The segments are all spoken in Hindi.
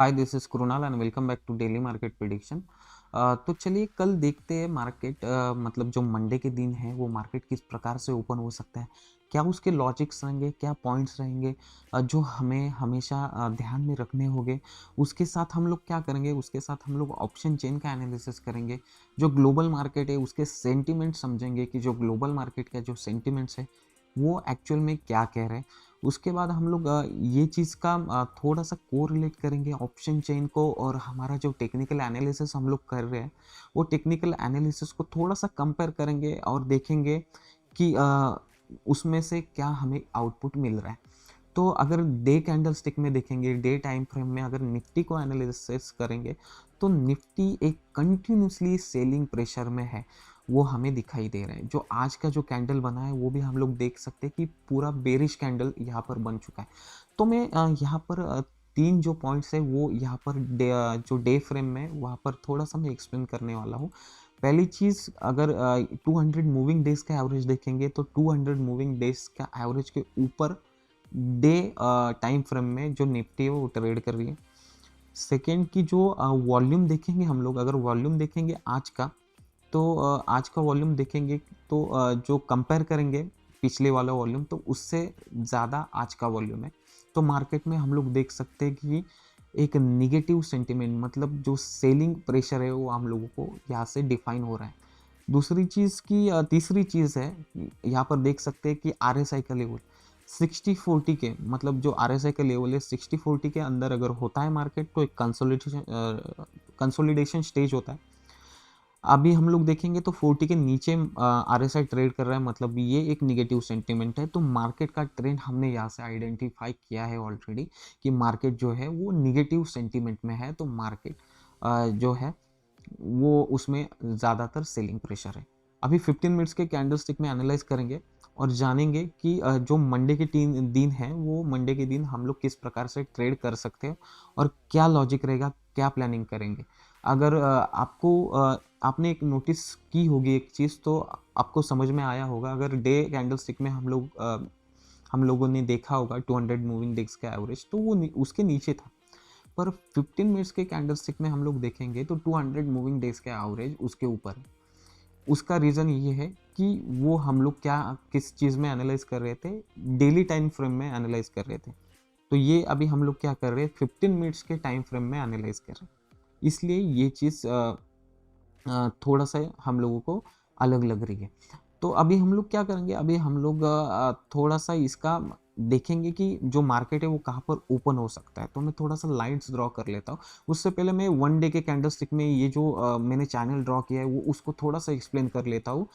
Hi this is Krunal and welcome back to daily market prediction. तो चलिए कल देखते हैं मार्केट मतलब जो मंडे के दिन है वो मार्केट किस प्रकार से ओपन हो सकता है, क्या उसके लॉजिक्स रहेंगे, क्या पॉइंट्स रहेंगे जो हमें हमेशा ध्यान में रखने होंगे। उसके साथ हम लोग क्या करेंगे, उसके साथ हम लोग ऑप्शन चेन का एनालिसिस करेंगे। जो ग्लोबल मार्केट है उसके सेंटिमेंट समझेंगे कि जो ग्लोबल मार्केट का जो सेंटिमेंट्स है वो एक्चुअल में क्या कह रहे हैं। उसके बाद हम लोग ये चीज़ का थोड़ा सा कोरिलेट करेंगे ऑप्शन चेन को, और हमारा जो टेक्निकल एनालिसिस हम लोग कर रहे हैं वो टेक्निकल एनालिसिस को थोड़ा सा कंपेयर करेंगे और देखेंगे कि उसमें से क्या हमें आउटपुट मिल रहा है। तो अगर डे कैंडल स्टिक में देखेंगे, डे टाइम फ्रेम में अगर निफ्टी को एनालिसिस करेंगे तो निफ्टी एक कंटिन्यूसली सेलिंग प्रेशर में है, वो हमें दिखाई दे रहा है। जो आज का जो कैंडल बना है वो भी हम लोग देख सकते हैं कि पूरा बेरिश कैंडल यहाँ पर बन चुका है। तो मैं यहाँ पर तीन जो पॉइंट्स है वो यहाँ पर जो डे फ्रेम में वहाँ पर थोड़ा सा मैं एक्सप्लेन करने वाला हूँ। पहली चीज़, अगर 200 मूविंग डेज का एवरेज देखेंगे तो 200 मूविंग डेज का एवरेज के ऊपर डे टाइम फ्रेम में जो निफ्टी है वो ट्रेड कर रही है। सेकेंड की जो वॉल्यूम देखेंगे हम लोग, अगर वॉल्यूम देखेंगे आज का, तो आज का वॉल्यूम देखेंगे तो जो कंपेयर करेंगे पिछले वाला वॉल्यूम तो उससे ज़्यादा आज का वॉल्यूम है। तो मार्केट में हम लोग देख सकते हैं कि एक निगेटिव सेंटिमेंट, मतलब जो सेलिंग प्रेशर है वो हम लोगों को यहाँ से डिफाइन हो रहा है। दूसरी चीज़ की तीसरी चीज़ है, यहाँ पर देख सकते हैं कि आरएसआई का लेवल 60-40 के, मतलब जो आरएसआई का लेवल है 60-40 के अंदर अगर होता है मार्केट तो एक कंसोलिडेशन स्टेज होता है। अभी हम लोग देखेंगे तो 40 के नीचे आरएसआई ट्रेड कर रहा है, मतलब ये एक निगेटिव सेंटीमेंट है। तो मार्केट का ट्रेंड हमने यहाँ से आइडेंटिफाई किया है ऑलरेडी कि मार्केट जो है वो निगेटिव सेंटीमेंट में है। तो मार्केट जो है वो उसमें ज़्यादातर सेलिंग प्रेशर है। अभी 15 मिनट्स के कैंडलस्टिक में एनालाइज करेंगे और जानेंगे कि जो मंडे के तीन दिन है वो मंडे के दिन हम लोग किस प्रकार से ट्रेड कर सकते हैं और क्या लॉजिक रहेगा, क्या प्लानिंग करेंगे। अगर आपने एक नोटिस की होगी एक चीज़, तो आपको समझ में आया होगा। अगर डे कैंडलस्टिक में हम लोगों ने देखा होगा 200 मूविंग डेज का एवरेज, तो वो उसके नीचे था। पर 15 मिनट्स के कैंडलस्टिक में हम लोग देखेंगे तो 200 मूविंग डेज का एवरेज उसके ऊपर है। उसका रीज़न ये है कि वो हम लोग क्या किस चीज़ में एनालाइज कर रहे थे, डेली टाइम फ्रेम में एनालाइज कर रहे थे। तो ये अभी हम लोग क्या कर रहे हैं, 15 मिनट्स के टाइम फ्रेम में एनालाइज कर रहे हैं। इसलिए ये चीज़ थोड़ा सा हम लोगों को अलग लग रही है। तो अभी हम लोग क्या करेंगे, अभी हम लोग थोड़ा सा इसका देखेंगे कि जो मार्केट है वो कहाँ पर ओपन हो सकता है। तो मैं थोड़ा सा लाइन्स ड्रॉ कर लेता हूँ। उससे पहले मैं वन डे के कैंडलस्टिक में ये जो मैंने चैनल ड्रॉ किया है वो उसको थोड़ा सा एक्सप्लेन कर लेता हूँ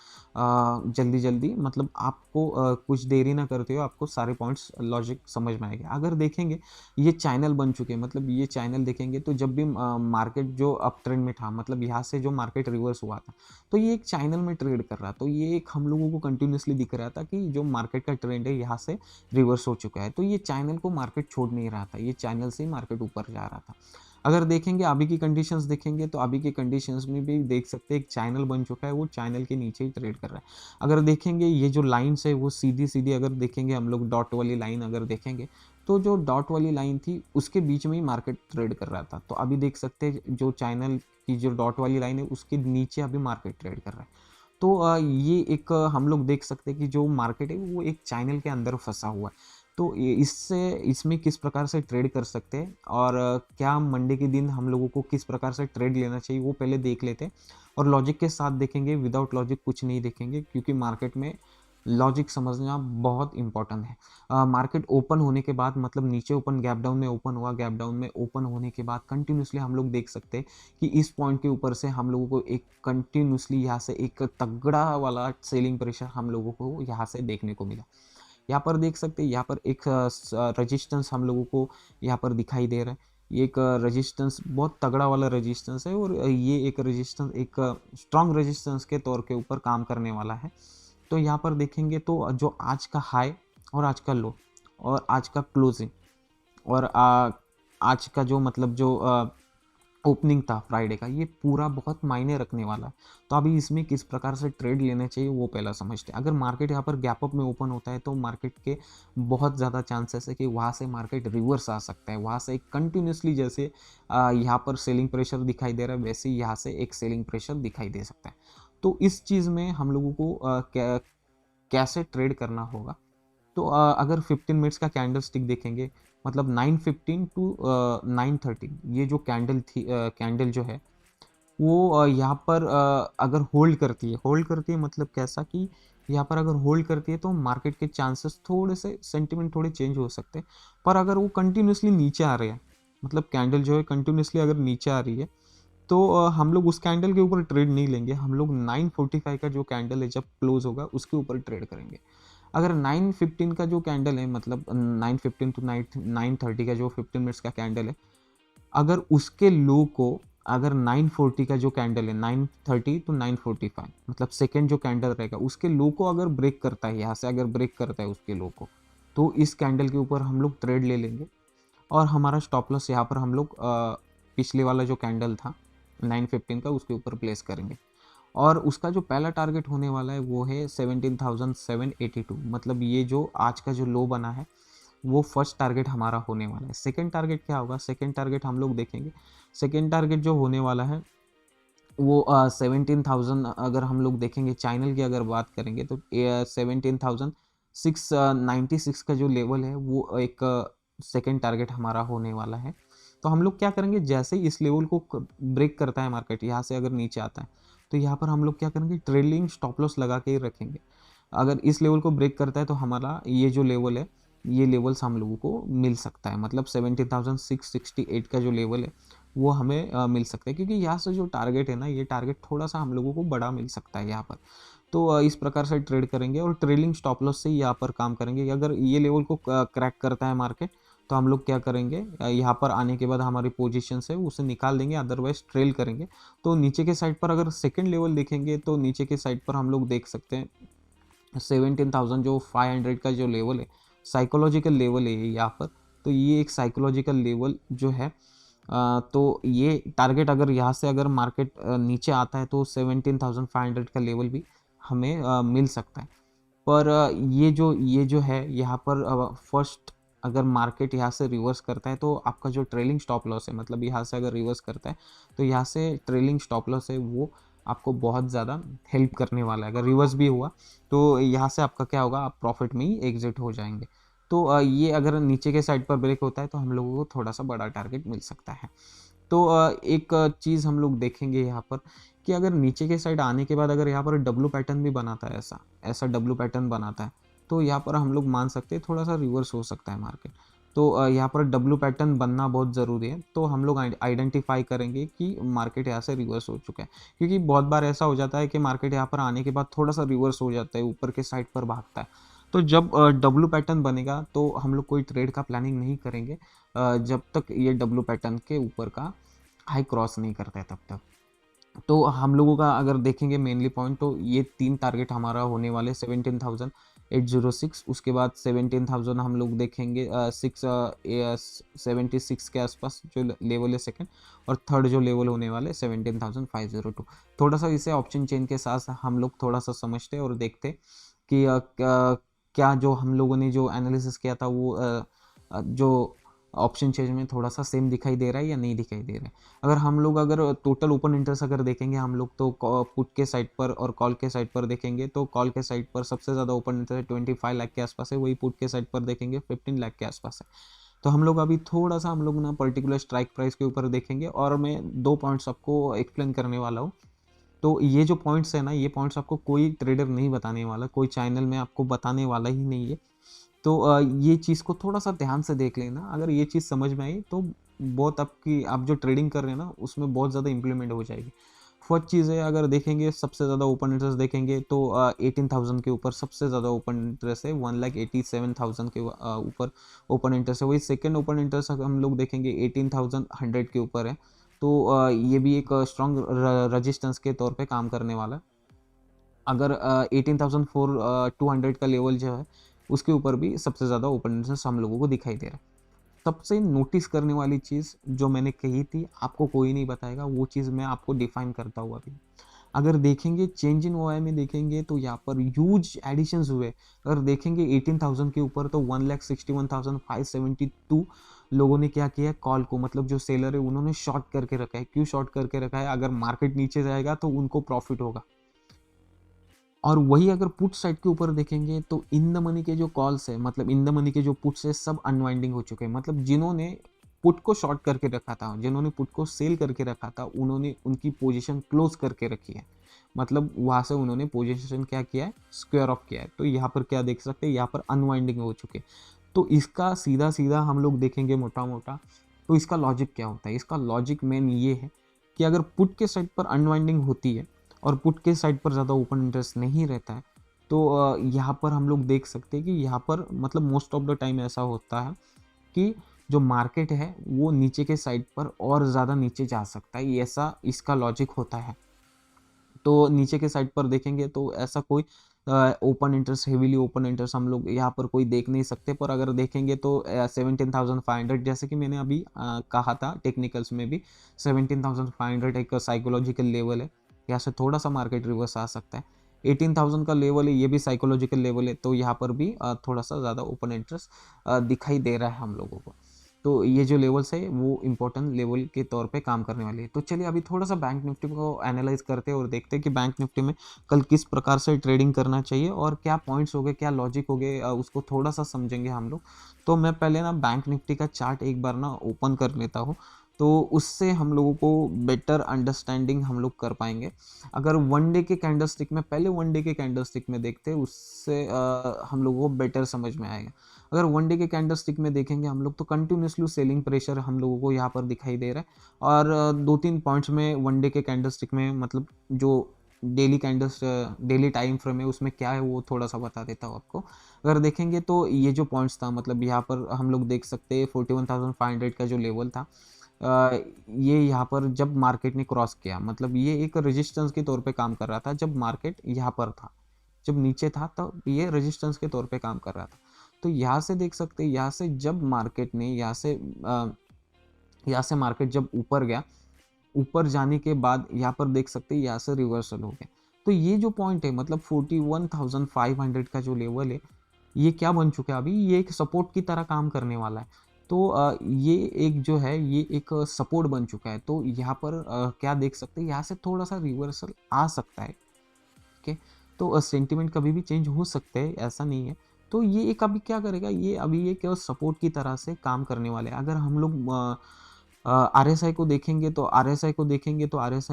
जल्दी जल्दी, मतलब आपको कुछ देरी ना करते हो, आपको सारे पॉइंट्स लॉजिक समझ में आएंगे। अगर देखेंगे ये चैनल बन चुके हैं, मतलब ये चैनल देखेंगे तो जब भी मार्केट जो अप ट्रेंड में था, मतलब यहाँ से जो मार्केट रिवर्स हुआ था तो ये एक चैनल में ट्रेड कर रहा, तो ये एक हम लोगों को कंटिन्यूसली दिख रहा था कि जो मार्केट का ट्रेंड है यहाँ से रिवर्स हो चुका है। तो ये चैनल को मार्केट छोड़ नहीं रहा था, ये चैनल से ही मार्केट ऊपर जा रहा था। अगर देखेंगे अभी की कंडीशंस देखेंगे तो अभी की कंडीशंस में भी देख सकते हैं एक चैनल बन चुका है, वो चैनल के नीचे ही ट्रेड कर रहा है। अगर देखेंगे ये जो लाइन्स है वो सीधी सीधी अगर देखेंगे हम लोग, डॉट वाली लाइन अगर देखेंगे तो जो डॉट वाली लाइन थी उसके बीच में ही मार्केट ट्रेड कर रहा था। तो अभी देख सकते हैं जो चैनल की जो डॉट वाली लाइन है उसके नीचे अभी मार्केट ट्रेड कर रहा है। तो ये एक हम लोग देख सकते हैं कि जो मार्केट है वो एक चैनल के अंदर फंसा हुआ है। तो इससे इसमें किस प्रकार से ट्रेड कर सकते हैं और क्या मंडे के दिन हम लोगों को किस प्रकार से ट्रेड लेना चाहिए वो पहले देख लेते हैं। और लॉजिक के साथ देखेंगे, विदाउट लॉजिक कुछ नहीं देखेंगे, क्योंकि मार्केट में लॉजिक समझना बहुत इंपॉर्टेंट है। मार्केट ओपन होने के बाद, मतलब नीचे ओपन गैप डाउन में ओपन हुआ, गैप डाउन में ओपन होने के बाद कंटिन्यूसली हम लोग देख सकते हैं कि इस पॉइंट के ऊपर से हम लोगों को एक कंटिन्यूसली यहाँ से एक तगड़ा वाला सेलिंग प्रेशर हम लोगों को यहाँ से देखने को मिला। यहाँ पर देख सकते हैं, यहाँ पर एक रजिस्टेंस हम लोगों को यहाँ पर दिखाई दे रहा है। ये एक रजिस्टेंस बहुत तगड़ा वाला रजिस्टेंस है, और ये एक रजिस्टेंस एक स्ट्रॉन्ग रजिस्टेंस के तौर के ऊपर काम करने वाला है। तो यहाँ पर देखेंगे तो जो आज का हाई और आज का लो और आज का क्लोजिंग और आज का जो मतलब जो ओपनिंग था फ्राइडे का, ये पूरा बहुत मायने रखने वाला है। तो अभी इसमें किस प्रकार से ट्रेड लेने चाहिए वो पहला समझते हैं। अगर मार्केट यहाँ पर गैप अप में ओपन होता है तो मार्केट के बहुत ज़्यादा चांसेस है कि वहाँ से मार्केट रिवर्स आ सकता है, वहाँ से एक कंटिन्यूसली जैसे यहाँ पर सेलिंग प्रेशर दिखाई दे रहा है वैसे ही यहाँ से एक सेलिंग प्रेशर दिखाई दे सकता है। तो इस चीज़ में हम लोगों को कैसे ट्रेड करना होगा। तो अगर 15 मिनट्स का कैंडल स्टिक देखेंगे, मतलब 9:15 टू 9:13 ये जो कैंडल थी, कैंडल जो है वो यहाँ पर अगर होल्ड करती है मतलब कैसा कि यहाँ पर अगर होल्ड करती है तो मार्केट के चांसेस थोड़े से सेंटिमेंट थोड़े चेंज हो सकते हैं। पर अगर वो कंटिन्यूसली नीचे आ रहे हैं, मतलब कैंडल जो है कंटिन्यूसली अगर नीचे आ रही है तो हम लोग उस कैंडल के ऊपर ट्रेड नहीं लेंगे। हम लोग 9:45 का जो कैंडल है जब क्लोज होगा उसके ऊपर ट्रेड करेंगे। अगर 9:15 का जो कैंडल है, मतलब 9:15 टू 9:30 का जो 15 मिनट्स का कैंडल है, अगर उसके लो को, अगर 9:40 का जो कैंडल है 9:30 टू 9:45 मतलब सेकेंड जो कैंडल रहेगा उसके लो को अगर ब्रेक करता है, यहाँ से अगर ब्रेक करता है उसके लो को, तो इस कैंडल के ऊपर हम लोग ट्रेड ले लेंगे। और हमारा स्टॉप लॉस यहाँ पर हम लोग पिछले वाला जो कैंडल था 9:15 का उसके ऊपर प्लेस करेंगे। और उसका जो पहला टारगेट होने वाला है वो है 17,782, मतलब ये जो आज का जो लो बना है वो फर्स्ट टारगेट हमारा होने वाला है। सेकंड टारगेट क्या होगा, सेकंड टारगेट हम लोग देखेंगे। सेकंड टारगेट जो होने वाला है वो 17,000, अगर हम लोग देखेंगे चैनल की अगर बात करेंगे तो 17,696 का जो लेवल है वो एक सेकंड टारगेट हमारा होने वाला है। तो हम लोग क्या करेंगे, जैसे ही इस लेवल को ब्रेक करता है मार्केट, यहाँ से अगर नीचे आता है तो यहाँ पर हम लोग क्या करेंगे, ट्रेलिंग स्टॉप लॉस लगा के ही रखेंगे। अगर इस लेवल को ब्रेक करता है तो हमारा ये जो लेवल है, ये लेवल्स हम लोगों को मिल सकता है, मतलब 17,668 का जो लेवल है वो हमें मिल सकता है, क्योंकि यहाँ से जो टारगेट है ना, ये टारगेट थोड़ा सा हम लोगों को बड़ा मिल सकता है यहाँ पर। तो इस प्रकार से ट्रेड करेंगे और ट्रेलिंग स्टॉप लॉस से यहाँ पर काम करेंगे। अगर ये लेवल को क्रैक करता है मार्केट तो हम लोग क्या करेंगे, यहाँ पर आने के बाद हमारी पोजीशन है उसे निकाल देंगे, अदरवाइज ट्रेल करेंगे। तो नीचे के साइड पर अगर सेकेंड लेवल देखेंगे तो नीचे के साइड पर हम लोग देख सकते हैं 17,000 जो 500 का जो लेवल है, साइकोलॉजिकल लेवल है यहाँ पर। तो ये एक साइकोलॉजिकल लेवल जो है, तो ये टारगेट अगर यहाँ से अगर मार्केट नीचे आता है तो 17,500 का लेवल भी हमें मिल सकता है। पर ये जो है यहाँ पर फर्स्ट, अगर मार्केट यहाँ से रिवर्स करता है तो आपका जो ट्रेलिंग स्टॉप लॉस है, मतलब यहाँ से अगर रिवर्स करता है तो यहाँ से ट्रेलिंग स्टॉप लॉस है वो आपको बहुत ज़्यादा हेल्प करने वाला है। अगर रिवर्स भी हुआ तो यहाँ से आपका क्या होगा, आप प्रॉफिट में ही एग्जिट हो जाएंगे। तो ये अगर नीचे के साइड पर ब्रेक होता है तो हम लोगों को थोड़ा सा बड़ा टारगेट मिल सकता है। तो एक चीज़ हम लोग देखेंगे यहाँ पर कि अगर नीचे के साइड आने के बाद अगर यहाँ पर डब्लू पैटर्न भी बनाता है, ऐसा ऐसा डब्लू पैटर्न बनाता है, तो यहाँ पर हम लोग मान सकते हैं थोड़ा सा रिवर्स हो सकता है मार्केट। तो यहाँ पर डब्लू पैटर्न बनना बहुत ज़रूरी है। तो हम लोग आइडेंटिफाई करेंगे कि मार्केट यहाँ से रिवर्स हो चुका है, क्योंकि बहुत बार ऐसा हो जाता है कि मार्केट यहाँ पर आने के बाद थोड़ा सा रिवर्स हो जाता है, ऊपर के साइड पर भागता है। तो जब डब्लू पैटर्न बनेगा तो हम लोग कोई ट्रेड का प्लानिंग नहीं करेंगे जब तक ये डब्लू पैटर्न के ऊपर का हाई क्रॉस नहीं करता है तब तक। तो हम लोगों का अगर देखेंगे मेनली पॉइंट, तो ये 3 टारगेट हमारा होने वाले 17,806, उसके बाद 17,000 हम लोग देखेंगे 676 के आसपास जो लेवल है सेकंड, और थर्ड जो लेवल होने वाले 17,502। थोड़ा सा इसे ऑप्शन चेन के साथ हम लोग थोड़ा सा समझते और देखते कि क्या जो हम लोगों ने जो एनालिसिस किया था वो जो ऑप्शन चेंज में थोड़ा सा सेम दिखाई दे रहा है या नहीं दिखाई दे रहा है। अगर हम लोग अगर टोटल ओपन इंटरेस्ट अगर देखेंगे हम लोग, तो पुट के साइड पर और कॉल के साइड पर देखेंगे तो कॉल के साइड पर सबसे ज़्यादा ओपन इंटरेस्ट 25 लाख के आसपास है, वही पुट के साइड पर देखेंगे 15 लाख के आसपास है। तो हम लोग अभी थोड़ा सा हम लोग ना पर्टिकुलर स्ट्राइक प्राइस के ऊपर देखेंगे, और मैं 2 पॉइंट्स आपको एक्सप्लेन करने वाला हूँ। तो ये जो पॉइंट्स है ना, ये पॉइंट्स आपको कोई ट्रेडर नहीं बताने वाला, कोई चैनल में आपको बताने वाला ही नहीं है। तो ये चीज़ को थोड़ा सा ध्यान से देख लेना। अगर ये चीज़ समझ में आई तो बहुत आपकी, आप जो ट्रेडिंग कर रहे हैं ना उसमें बहुत ज़्यादा इंप्लीमेंट हो जाएगी। फर्स्ट चीज़ है, अगर देखेंगे सबसे ज़्यादा ओपन इंटरेस्ट देखेंगे तो 18,000 के ऊपर सबसे ज़्यादा ओपन इंटरेस्ट है, 1,87,000 के ऊपर ओपन इंटरेस्ट है। वही सेकेंड ओपन इंटरेस्ट हम लोग देखेंगे 18,100 के ऊपर है। तो ये भी एक स्ट्रॉन्ग रजिस्टेंस के तौर पे काम करने वाला है। अगर 18,200 का लेवल जो है उसके ऊपर भी सबसे ज़्यादा ओपन इंटरेस्ट हम लोगों को दिखाई दे रहा है। सबसे नोटिस करने वाली चीज़ जो मैंने कही थी, आपको कोई नहीं बताएगा, वो चीज़ मैं आपको डिफाइन करता हूँ अभी। अगर देखेंगे चेंज इन ओआई में देखेंगे तो यहाँ पर ह्यूज एडिशंस हुए। अगर देखेंगे 18,000 के ऊपर तो 1,61,572 लोगों ने क्या किया, कॉल को, मतलब जो सेलर है उन्होंने शॉर्ट करके रखा है। क्यों शॉर्ट करके रखा है? अगर मार्केट नीचे जाएगा तो उनको प्रॉफिट होगा। और वही अगर पुट साइड के ऊपर देखेंगे तो इन द मनी के जो कॉल्स है, मतलब इन द मनी के जो पुट्स है, सब अनवाइंडिंग हो चुके हैं। मतलब जिन्होंने पुट को शॉर्ट करके रखा था, जिन्होंने पुट को सेल करके रखा था, उन्होंने उनकी पोजीशन क्लोज करके रखी है। मतलब वहां से उन्होंने पोजीशन क्या किया है, स्क्वायर ऑफ किया है। तो यहाँ पर क्या देख सकते हैं, यहाँ पर अनवाइंडिंग हो चुके हैं। तो इसका सीधा सीधा हम लोग देखेंगे मोटा मोटा, तो इसका लॉजिक क्या होता है? इसका लॉजिक मेन ये है कि अगर पुट के साइड पर अनवाइंडिंग होती है और पुट के साइड पर ज़्यादा ओपन इंटरेस्ट नहीं रहता है, तो यहाँ पर हम लोग देख सकते हैं कि यहाँ पर मतलब मोस्ट ऑफ द टाइम ऐसा होता है कि जो मार्केट है वो नीचे के साइड पर और ज़्यादा नीचे जा सकता है, ऐसा इसका लॉजिक होता है। तो नीचे के साइड पर देखेंगे तो ऐसा कोई open interest, heavily open interest हम लोग यहाँ पर कोई देख नहीं सकते। पर अगर देखेंगे तो 17,500, जैसे कि मैंने अभी कहा था टेक्निकल्स में भी, 17,500 एक साइकोलॉजिकल लेवल है। यहाँ से थोड़ा सा मार्केट रिवर्स आ सकता है। 18,000 का लेवल है, ये भी साइकोलॉजिकल लेवल है। तो यहाँ पर भी थोड़ा सा ज़्यादा ओपन इंटरेस्ट दिखाई दे रहा है हम लोगों को। तो ये जो लेवल्स है वो इंपॉर्टेंट लेवल के तौर पे काम करने वाली है। तो चलिए अभी थोड़ा सा बैंक निफ्टी को एनालाइज करते हैं और देखते हैं कि बैंक निफ्टी में कल किस प्रकार से ट्रेडिंग करना चाहिए और क्या पॉइंट्स हो गए, क्या लॉजिक हो गए, उसको थोड़ा सा समझेंगे हम लोग। तो मैं पहले ना बैंक निफ्टी का चार्ट एक बार ना ओपन कर लेता हूँ, तो उससे हम लोगों को बेटर अंडरस्टैंडिंग हम लोग कर पाएंगे। अगर वन डे के कैंडलस्टिक में, पहले वन डे के कैंडलस्टिक में देखते हैं, उससे हम लोगों को बेटर समझ में आएगा। अगर वन डे के कैंडलस्टिक में देखेंगे हम लोग तो कंटिन्यूसली सेलिंग प्रेशर हम लोगों को यहाँ पर दिखाई दे रहा है। और दो तीन पॉइंट्स में वन डे के कैंडलस्टिक में, मतलब जो daily candles, daily time frame है उसमें क्या है वो थोड़ा सा बता देता हूँ आपको। अगर देखेंगे तो ये जो पॉइंट्स था, मतलब यहाँ पर हम लोग देख सकते हैं 41,500 का जो लेवल था, ये यहाँ पर जब मार्केट ने क्रॉस किया, मतलब ये एक रेजिस्टेंस के तौर पे काम कर रहा था। जब मार्केट यहाँ पर था, जब नीचे था, तब ये रेजिस्टेंस के तौर पे काम कर रहा था। तो यहाँ से देख सकते हैं, यहाँ से जब मार्केट ने यहाँ से मार्केट जब ऊपर गया, ऊपर जाने के बाद यहाँ पर देख सकते हैं यहाँ से रिवर्सल हो गया। तो ये जो पॉइंट है, मतलब 41,500 का जो लेवल है, ये क्या बन चुका है अभी, ये एक सपोर्ट की तरह काम करने वाला है। तो ये एक जो है, ये एक सपोर्ट बन चुका है। तो यहाँ पर क्या देख सकते हैं, यहाँ से थोड़ा सा रिवर्सल आ सकता है। ओके, तो सेंटिमेंट कभी भी चेंज हो सकते हैं, ऐसा नहीं है। तो ये एक अभी क्या करेगा, ये अभी ये केवल सपोर्ट की तरह से काम करने वाले हैं। अगर हम लोग आरएसआई को देखेंगे तो आरएसआई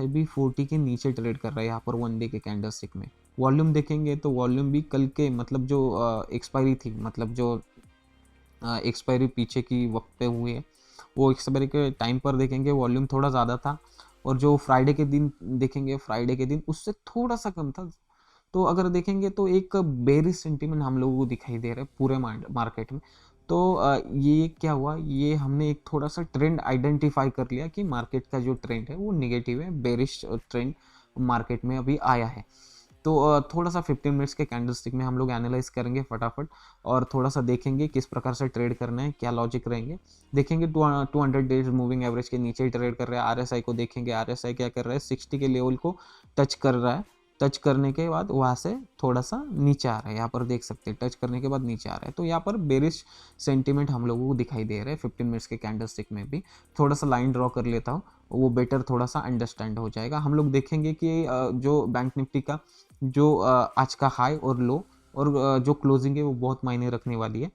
भी 40 के नीचे ट्रेड कर रहा है यहाँ पर वन डे के कैंडलस्टिक में। वॉल्यूम देखेंगे तो वॉल्यूम भी कल के, मतलब जो एक्सपायरी थी, मतलब जो एक्सपायरी पीछे की वक्त पे हुई है, वो एक्सपायरी के टाइम पर देखेंगे वॉल्यूम थोड़ा ज़्यादा था। और जो फ्राइडे के दिन देखेंगे, फ्राइडे के दिन उससे थोड़ा सा कम था। तो अगर देखेंगे तो एक बेरिश सेंटीमेंट हम लोगों को दिखाई दे रहा है पूरे मार्केट में। तो ये क्या हुआ, ये हमने एक थोड़ा सा ट्रेंड आइडेंटिफाई कर लिया कि मार्केट का जो ट्रेंड है वो निगेटिव है, बेरिश ट्रेंड मार्केट में अभी आया है। तो थोड़ा सा 15 मिनट्स के कैंडलस्टिक में हम लोग एनालाइज करेंगे फटाफट, और थोड़ा सा देखेंगे किस प्रकार से ट्रेड करना है, क्या लॉजिक रहेंगे। देखेंगे 200 डेज मूविंग एवरेज के नीचे ही ट्रेड कर रहा है। आरएसआई को देखेंगे, आरएसआई क्या कर रहा है, 60 के लेवल को टच कर रहा है। टच करने के बाद वहाँ से थोड़ा सा नीचे आ रहा है, यहाँ पर देख सकते हैं टच करने के बाद नीचे आ रहा है। तो यहाँ पर बेरिश सेंटीमेंट हम लोगों को दिखाई दे रहा है 15 मिनट्स के कैंडलस्टिक में भी। थोड़ा सा लाइन ड्रॉ कर लेता हूँ, वो बेटर थोड़ा सा अंडरस्टैंड हो जाएगा। हम लोग देखेंगे कि जो बैंक निफ्टी का जो आज का हाई और लो और जो क्लोजिंग है वो बहुत मायने रखने वाली है।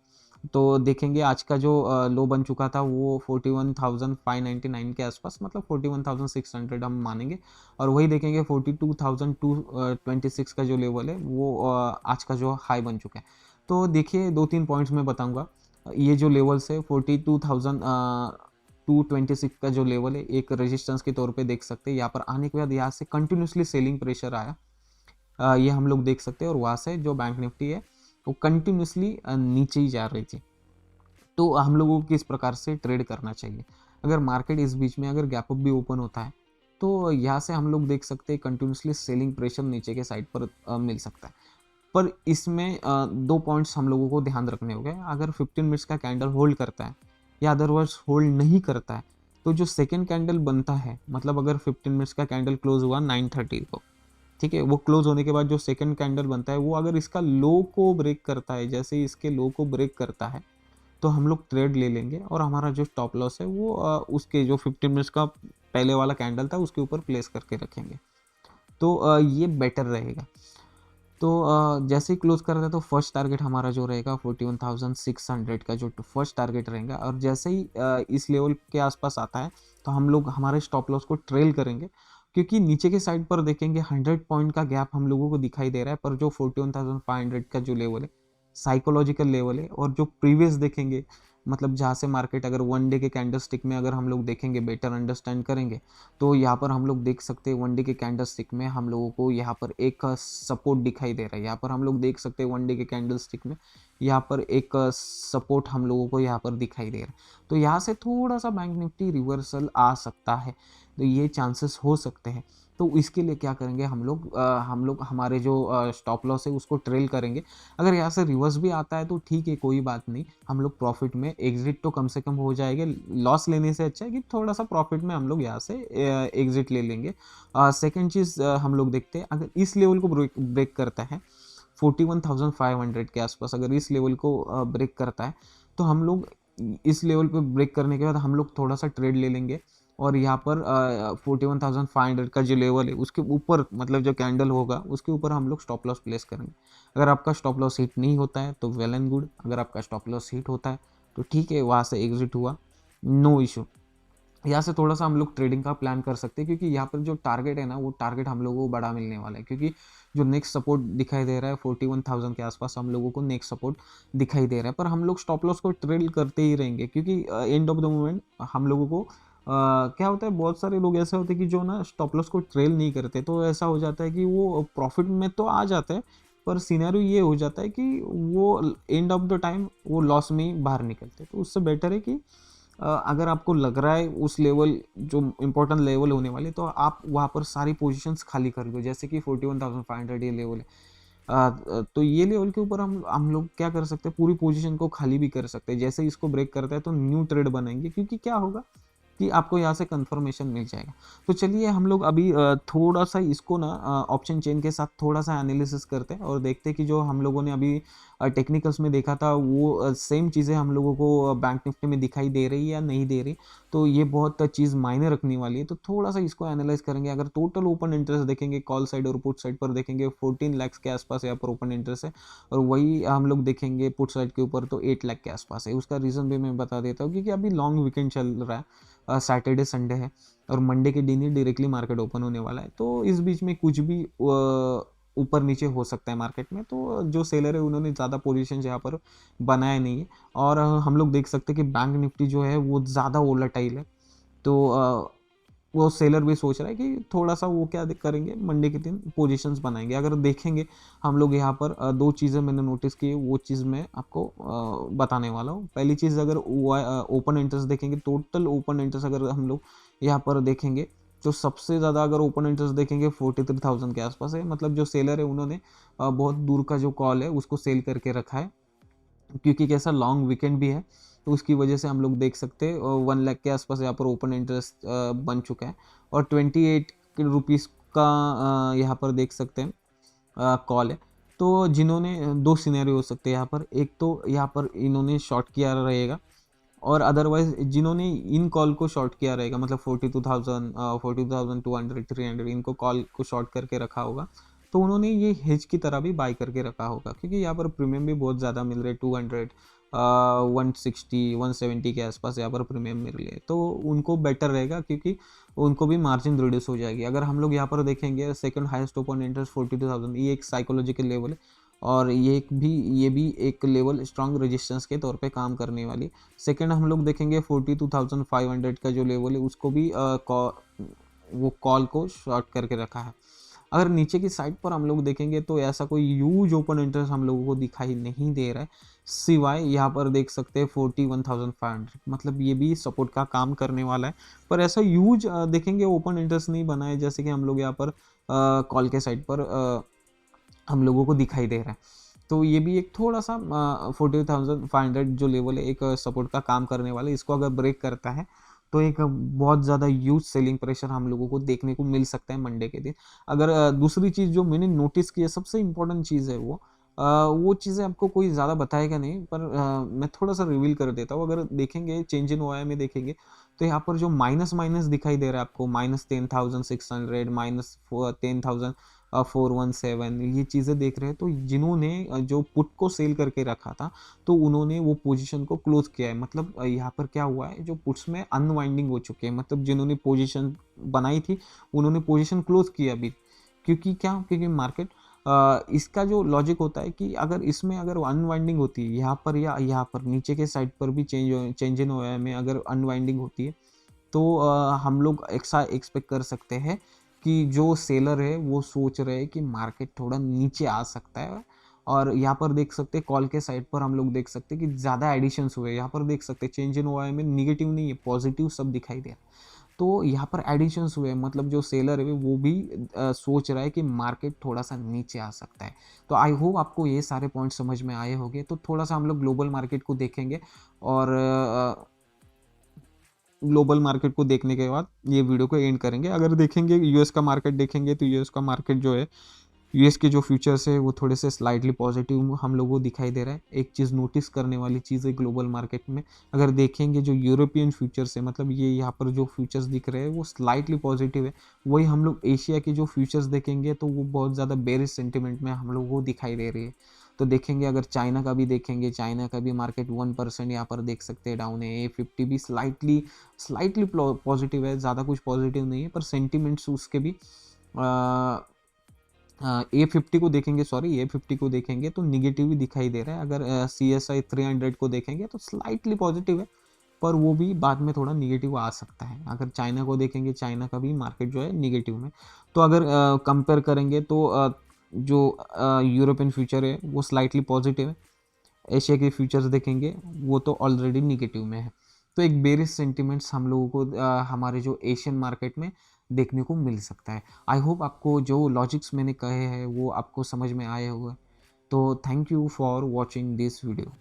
तो देखेंगे आज का जो लो बन चुका था वो 41,599 के आसपास, मतलब 41,600 हम मानेंगे। और वही देखेंगे 42,226 का जो लेवल है वो आज का जो हाई बन चुका है। तो देखिए 2-3 पॉइंट्स में बताऊंगा। ये जो लेवल्स है 42,226 का जो लेवल है, एक रेजिस्टेंस के तौर पे देख सकते हैं। यहाँ पर आने के बाद यहाँ से कंटिन्यूसली सेलिंग प्रेशर आया, ये हम लोग देख सकते हैं। और वहाँ से जो बैंक निफ्टी है वो कंटिन्यूसली नीचे ही जा रही थी। तो हम लोगों को किस प्रकार से ट्रेड करना चाहिए, अगर मार्केट इस बीच में अगर गैप अप भी ओपन होता है तो यहाँ से हम लोग देख सकते हैं कंटिन्यूसली सेलिंग प्रेशर नीचे के साइड पर मिल सकता है। पर इसमें 2 पॉइंट्स हम लोगों को ध्यान रखने होंगे। अगर 15 मिनट्स का कैंडल होल्ड करता है या अदरवाइज होल्ड नहीं करता है, तो जो सेकेंड कैंडल बनता है, मतलब अगर 15 मिनट्स का कैंडल क्लोज हुआ 9:30 को, ठीक है, वो क्लोज होने के बाद जो सेकंड कैंडल बनता है वो अगर इसका लो को ब्रेक करता है, जैसे ही इसके लो को ब्रेक करता है, तो हम लोग ट्रेड ले लेंगे और हमारा जो स्टॉप लॉस है वो उसके जो 15 मिनट्स का पहले वाला कैंडल था उसके ऊपर प्लेस करके रखेंगे। तो ये बेटर रहेगा। तो जैसे ही क्लोज कर रहे हैं तो फर्स्ट टारगेट हमारा जो रहेगा 41,600 का जो फर्स्ट टारगेट रहेगा, और जैसे ही इस लेवल के आसपास आता है तो हम लोग हमारे स्टॉप लॉस को ट्रेल करेंगे, क्योंकि नीचे के साइड पर देखेंगे 100 पॉइंट का गैप हम लोगों को दिखाई दे रहा है, पर जो 41,500 का जो लेवल है साइकोलॉजिकल लेवल है, और जो प्रीवियस देखेंगे मतलब जहाँ से मार्केट अगर वन डे के कैंडल स्टिक में अगर हम लोग देखेंगे, बेटर अंडरस्टैंड करेंगे, तो यहाँ पर हम लोग देख सकते हैं वन डे के कैंडल स्टिक में हम लोगों को यहाँ पर एक सपोर्ट दिखाई दे रहा है। यहाँ पर हम लोग देख सकते हैं वन डे के कैंडल स्टिक में यहाँ पर एक सपोर्ट हम लोगों को यहाँ पर दिखाई दे रहा है। तो यहाँ से थोड़ा सा बैंक निफ्टी रिवर्सल आ सकता है, तो ये चांसेस हो सकते हैं। तो इसके लिए क्या करेंगे हम लोग हमारे जो स्टॉप लॉस है उसको ट्रेल करेंगे। अगर यहाँ से रिवर्स भी आता है तो ठीक है, कोई बात नहीं, हम लोग प्रॉफिट में एग्जिट तो कम से कम हो जाएंगे। लॉस लेने से अच्छा है कि थोड़ा सा प्रॉफिट में हम लोग यहाँ से एग्जिट ले लेंगे। सेकेंड चीज़ हम लोग देखते हैं, अगर इस लेवल को ब्रेक करता है 41,500 के आसपास, अगर इस लेवल को ब्रेक करता है तो हम लोग इस लेवल पे ब्रेक करने के बाद हम लोग थोड़ा सा ट्रेड ले लेंगे, और यहाँ पर 41,500 का जो लेवल है उसके ऊपर मतलब जो कैंडल होगा उसके ऊपर हम लोग स्टॉप लॉस प्लेस करेंगे। अगर आपका स्टॉप लॉस हिट नहीं होता है तो वेल एंड गुड, अगर आपका स्टॉप लॉस हिट होता है तो ठीक है, वहाँ से एग्जिट हुआ, नो इशू। यहाँ से थोड़ा सा हम लोग ट्रेडिंग का प्लान कर सकते हैं, क्योंकि यहाँ पर जो टारगेट है ना वो टारगेट हम लोगों को बड़ा मिलने वाला है, क्योंकि जो नेक्स्ट सपोर्ट दिखाई दे रहा है 41,000 के आसपास हम लोगों को नेक्स्ट सपोर्ट दिखाई दे रहा है। पर हम लोग स्टॉप लॉस को ट्रेल करते ही रहेंगे, क्योंकि एंड ऑफ द मोमेंट हम लोगों को क्या होता है, बहुत सारे लोग ऐसे होते हैं कि जो ना स्टॉप लॉस को ट्रेल नहीं करते, तो ऐसा हो जाता है कि वो प्रॉफिट में तो आ जाता है, पर सिनेरियो ये हो जाता है कि वो एंड ऑफ द टाइम वो लॉस में ही बाहर निकलते हैं। तो उससे बेटर है कि अगर आपको लग रहा है उस लेवल जो इम्पोर्टेंट लेवल होने वाले, तो आप वहाँ पर सारी पोजीशंस खाली कर लो, जैसे कि 41,500 ये लेवल है। तो ये लेवल के ऊपर हम लोग क्या कर सकते हैं, पूरी पोजीशन को खाली भी कर सकते हैं। जैसे इसको ब्रेक करता है तो न्यू ट्रेड बनाएंगे, क्योंकि क्या होगा कि आपको यहाँ से कंफर्मेशन मिल जाएगा। तो चलिए हम लोग अभी थोड़ा सा इसको ना ऑप्शन चेन के साथ थोड़ा सा एनालिसिस करते हैं और देखते हैं कि जो हम लोगों ने अभी टेक्निकल्स में देखा था वो सेम चीज़ें हम लोगों को बैंक निफ्टी में दिखाई दे रही है या नहीं दे रही। तो ये बहुत चीज़ मायने रखने वाली है, तो थोड़ा सा इसको एनालाइज करेंगे। अगर टोटल ओपन इंटरेस्ट देखेंगे कॉल साइड और पुट साइड पर देखेंगे 14 लाख के आसपास यहाँ पर ओपन इंटरेस्ट है, और वही हम लोग देखेंगे पुट साइड के ऊपर तो 8 लाख के आसपास है। उसका रीज़न भी मैं बता देता हूँ, क्योंकि अभी लॉन्ग वीकेंड चल रहा है, सैटरडे संडे है, और मंडे के दिन ही डायरेक्टली मार्केट ओपन होने वाला है। तो इस बीच में कुछ भी ऊपर नीचे हो सकता है मार्केट में। तो जो सेलर है उन्होंने ज़्यादा पोजीशन यहाँ पर बनाया नहीं है, और हम लोग देख सकते हैं कि बैंक निफ्टी जो है वो ज़्यादा वोलेटाइल है। तो वो सेलर भी सोच रहा है कि थोड़ा सा वो क्या करेंगे, मंडे के दिन पोजीशंस बनाएंगे। अगर देखेंगे हम लोग यहाँ पर दो चीज़ें मैंने नोटिस की, वो चीज़ मैं आपको बताने वाला हूँ। पहली चीज़, अगर ओपन इंटरेस्ट देखेंगे, टोटल ओपन इंटरेस्ट अगर हम लोग यहाँ पर देखेंगे तो सबसे ज़्यादा अगर ओपन इंटरेस्ट देखेंगे 43,000 के आसपास है। मतलब जो सेलर है उन्होंने बहुत दूर का जो कॉल है उसको सेल करके रखा है, क्योंकि कैसा लॉन्ग वीकेंड भी है, तो उसकी वजह से हम लोग देख सकते हैं 1 लाख के आसपास यहाँ पर ओपन इंटरेस्ट बन चुका है, और 28 रुपीज़ का यहाँ पर देख सकते हैं कॉल है। तो जिन्होंने दो सिनेरियो हो सकते हैं यहाँ पर, एक तो यहाँ पर इन्होंने शॉर्ट किया रहेगा, और अदरवाइज जिन्होंने इन कॉल को शॉर्ट किया रहेगा, मतलब 42,000 42,200 300 इनको कॉल को शॉर्ट करके रखा होगा, तो उन्होंने ये हेज की तरह भी बाय करके रखा होगा, क्योंकि यहाँ पर प्रीमियम भी बहुत ज़्यादा मिल रहे हैं, 200 160 170 के आसपास यहाँ पर प्रीमियम मिल रही है। तो उनको बेटर रहेगा, क्योंकि उनको भी मार्जिन रिड्यूस हो जाएगी। अगर हम लोग यहाँ पर देखेंगे सेकंड हाईएस्ट ओपन इंटरेस्ट 42,000, ये एक साइकोलॉजिकल लेवल है, और ये भी एक लेवल स्ट्रॉन्ग रेजिस्टेंस के तौर पे काम करने वाली। सेकंड हम लोग देखेंगे 42,500 का जो लेवल है उसको भी वो कॉल को शॉर्ट करके रखा है। अगर नीचे की साइड पर हम लोग देखेंगे तो ऐसा कोई ह्यूज ओपन इंटरेस्ट हम लोगों को दिखाई नहीं दे रहा है, सिवाय यहाँ पर देख सकते हैं 41,500, मतलब ये भी सपोर्ट का काम करने वाला है। पर ऐसा ह्यूज देखेंगे ओपन इंटरेस्ट नहीं बना है, जैसे कि हम लोग यहाँ पर कॉल के साइड पर हम लोगों को दिखाई दे रहा है। तो ये भी एक थोड़ा सा 40,500 जो लेवल है एक सपोर्ट का काम करने वाला है। इसको अगर ब्रेक करता है तो एक बहुत ज़्यादा ह्यूज सेलिंग प्रेशर हम लोगों को देखने को मिल सकता है मंडे के दिन। अगर दूसरी चीज़ जो मैंने नोटिस की है, सबसे इम्पोर्टेंट चीज़ है वो चीज़ें आपको कोई ज़्यादा बताएगा नहीं, पर मैं थोड़ा सा रिवील कर देता हूँ। अगर देखेंगे चेंज इन ओआई में देखेंगे तो यहाँ पर जो माइनस माइनस दिखाई दे रहा है आपको, -10,600, -10,417, ये चीज़ें देख रहे हैं। तो जिन्होंने जो पुट को सेल करके रखा था, तो उन्होंने वो पोजीशन को क्लोज किया है। मतलब यहाँ पर क्या हुआ है, जो पुट्स में अनवाइंडिंग हो चुके हैं, मतलब जिन्होंने पोजीशन बनाई थी उन्होंने पोजीशन क्लोज किया अभी। क्योंकि क्या, क्योंकि मार्केट इसका जो लॉजिक होता है कि अगर इसमें अगर अनवाइंडिंग होती है यहाँ पर या यहाँ पर नीचे के साइड पर भी चेंज इन ओआई में अगर अनवाइंडिंग होती है, तो हम लोग ऐसा एक्सपेक्ट कर सकते हैं कि जो सेलर है वो सोच रहे हैं कि मार्केट थोड़ा नीचे आ सकता है। और यहाँ पर देख सकते हैं कॉल के साइड पर हम लोग देख सकते हैं कि ज़्यादा एडिशंस हुए। यहाँ पर देख सकते हैं चेंज इन ओआई में निगेटिव नहीं है, पॉजिटिव सब दिखाई दे रहा है। तो यहाँ पर एडिशंस हुए, मतलब जो सेलर है वो भी सोच रहा है कि मार्केट थोड़ा सा नीचे आ सकता है। तो आई होप आपको ये सारे पॉइंट समझ में आए होंगे। तो थोड़ा सा हम लोग ग्लोबल मार्केट को देखेंगे, और ग्लोबल मार्केट को देखने के बाद ये वीडियो को एंड करेंगे। अगर देखेंगे यूएस का मार्केट देखेंगे तो यूएस का मार्केट जो है, यूएस के जो फ्यूचर्स है वो थोड़े से स्लाइटली पॉजिटिव हम लोगों को दिखाई दे रहा है। एक चीज़ नोटिस करने वाली चीज़ है ग्लोबल मार्केट में, अगर देखेंगे जो यूरोपियन फ्यूचर्स है, मतलब ये यहाँ पर जो फ्यूचर्स दिख रहे हैं वो स्लाइटली पॉजिटिव है। वही हम लोग एशिया के जो फ्यूचर्स देखेंगे तो वो बहुत ज़्यादा बेरिश सेंटिमेंट में हम लोग को दिखाई दे रही है। तो देखेंगे अगर चाइना का भी देखेंगे, चाइना का भी मार्केट 1% यहाँ पर देख सकते हैं डाउन है। A50 भी स्लाइटली स्लाइटली पॉजिटिव है, ज़्यादा कुछ पॉजिटिव नहीं है, पर सेंटिमेंट्स उसके भी A50 को देखेंगे, A50 को देखेंगे तो निगेटिव ही दिखाई दे रहा है। अगर CSI 300 को देखेंगे तो स्लाइटली पॉजिटिव है, पर वो भी बाद में थोड़ा निगेटिव आ सकता है। अगर चाइना को देखेंगे, चाइना का भी मार्केट जो है निगेटिव में। तो अगर कंपेयर करेंगे तो जो यूरोपियन फ्यूचर है वो स्लाइटली पॉजिटिव है। एशिया के फ्यूचर्स देखेंगे वो तो ऑलरेडी निगेटिव में है। तो एक बेरिश सेंटिमेंट्स हम लोगों को हमारे जो एशियन मार्केट में देखने को मिल सकता है। आई होप आपको जो लॉजिक्स मैंने कहे हैं वो आपको समझ में आए हुए। तो thank you for watching this video.